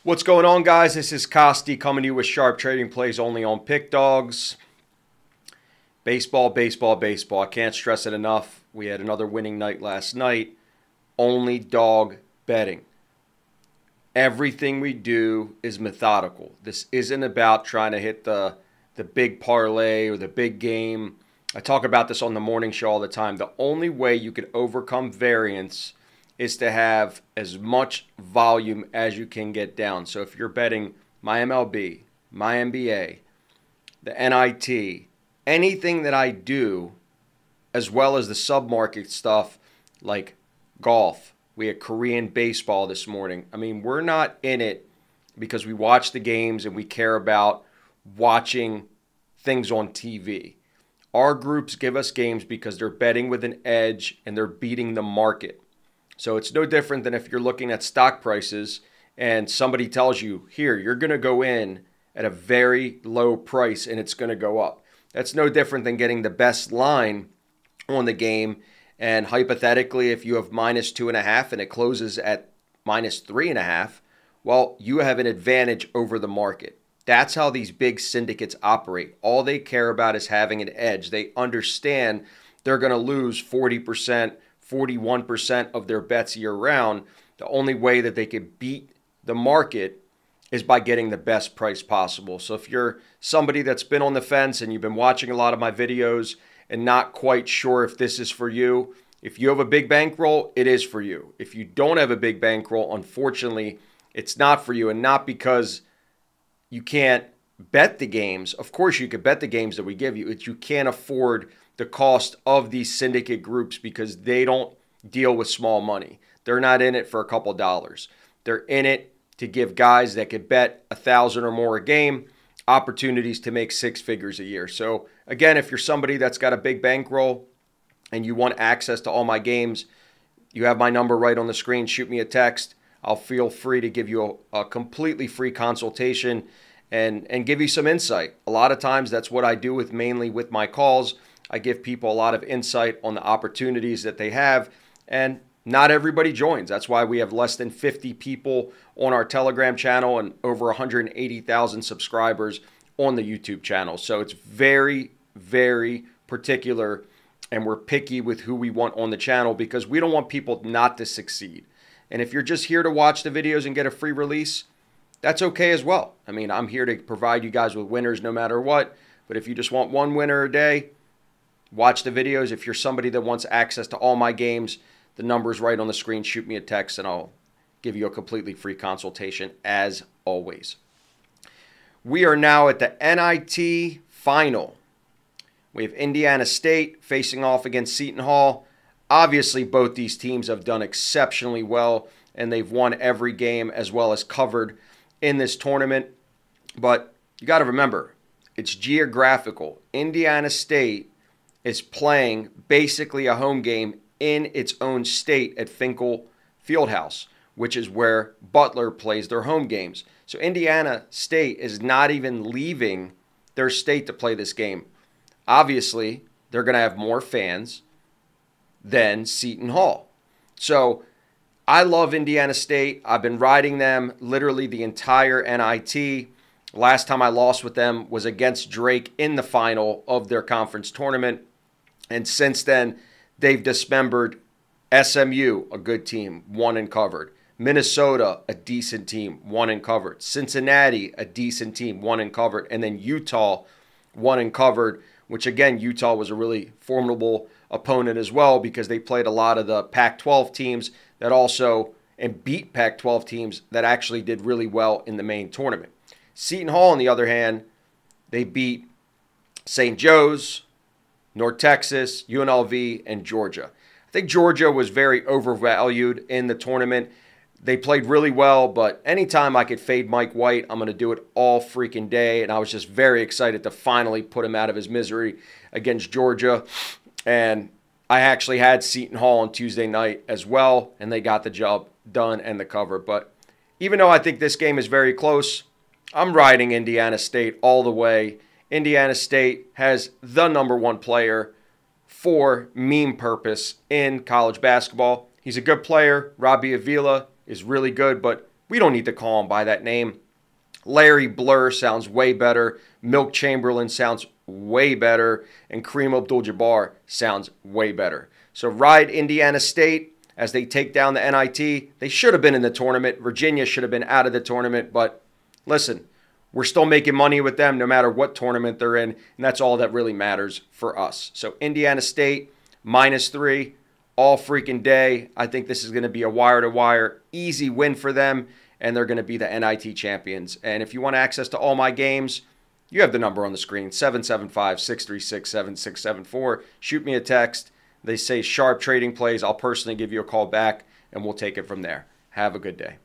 What's going on, guys? This is Kosty coming to you with sharp trading plays only on PickDawgz. Baseball, baseball, baseball. I can't stress it enough. We had another winning night last night. Only dog betting. Everything we do is methodical. This isn't about trying to hit the big parlay or the big game. I talk about this on the morning show all the time. The only way you can overcome variance is to have as much volume as you can get down. So if you're betting my MLB, my NBA, the NIT, anything that I do, as well as the sub-market stuff like golf. We had Korean baseball this morning. I mean, we're not in it because we watch the games and we care about watching things on TV. Our groups give us games because they're betting with an edge and they're beating the market. So it's no different than if you're looking at stock prices and somebody tells you, here, you're going to go in at a very low price and it's going to go up. That's no different than getting the best line on the game. And hypothetically, if you have -2.5 and it closes at -3.5, well, you have an advantage over the market. That's how these big syndicates operate. All they care about is having an edge. They understand they're going to lose 40%, 41% of their bets year round. The only way that they could beat the market is by getting the best price possible. So if you're somebody that's been on the fence and you've been watching a lot of my videos and not quite sure if this is for you, if you have a big bankroll, it is for you. If you don't have a big bankroll, unfortunately, it's not for you. And not because you can't bet the games. Of course, you could bet the games that we give you. It's you can't afford the cost of these syndicate groups because they don't deal with small money. They're not in it for a couple dollars. They're in it to give guys that could bet 1,000 or more a game opportunities to make 6 figures a year. So again, if you're somebody that's got a big bankroll and you want access to all my games, you have my number right on the screen. Shoot me a text. I'll feel free to give you a completely free consultation and give you some insight. A lot of times that's what I do mainly with my calls. I give people a lot of insight on the opportunities that they have, and not everybody joins. That's why we have less than 50 people on our Telegram channel and over 180,000 subscribers on the YouTube channel. So it's very, very particular, and we're picky with who we want on the channel because we don't want people not to succeed. And if you're just here to watch the videos and get a free release, that's okay as well. I mean, I'm here to provide you guys with winners no matter what. But if you just want one winner a day, watch the videos. If you're somebody that wants access to all my games, the number's right on the screen. Shoot me a text and I'll give you a completely free consultation as always. We are now at the NIT final. We have Indiana State facing off against Seton Hall. Obviously, both these teams have done exceptionally well and they've won every game as well as covered in this tournament. But you got to remember, it's geographical. Indiana State is playing basically a home game in its own state at Finkel Fieldhouse, which is where Butler plays their home games. So Indiana State is not even leaving their state to play this game. Obviously, they're going to have more fans than Seton Hall. So I love Indiana State. I've been riding them literally the entire NIT. Last time I lost with them was against Drake in the final of their conference tournament. And since then, they've dismembered SMU, a good team, won and covered. Minnesota, a decent team, won and covered. Cincinnati, a decent team, won and covered. And then Utah, won and covered, which again, Utah was a really formidable opponent as well because they played a lot of the Pac-12 teams that also and beat Pac-12 teams that actually did really well in the main tournament. Seton Hall, on the other hand, they beat St. Joe's, North Texas, UNLV, and Georgia. I think Georgia was very overvalued in the tournament. They played really well, but anytime I could fade Mike White, I'm going to do it all freaking day. And I was just very excited to finally put him out of his misery against Georgia. And I actually had Seton Hall on Tuesday night as well, and they got the job done and the cover. But even though I think this game is very close, I'm riding Indiana State all the way. Indiana State has the number one player for meme purpose in college basketball. He's a good player. Robbie Avila is really good, but we don't need to call him by that name. Larry Blur sounds way better. Milk Chamberlain sounds way better. And Kareem Abdul-Jabbar sounds way better. So ride Indiana State as they take down the NIT. They should have been in the tournament. Virginia should have been out of the tournament. But listen, we're still making money with them no matter what tournament they're in. And that's all that really matters for us. So Indiana State, -3 all freaking day. I think this is going to be a wire-to-wire easy win for them. And they're going to be the NIT champions. And if you want access to all my games, you have the number on the screen, 775-636-7674. Shoot me a text. They say sharp trading plays. I'll personally give you a call back, and we'll take it from there. Have a good day.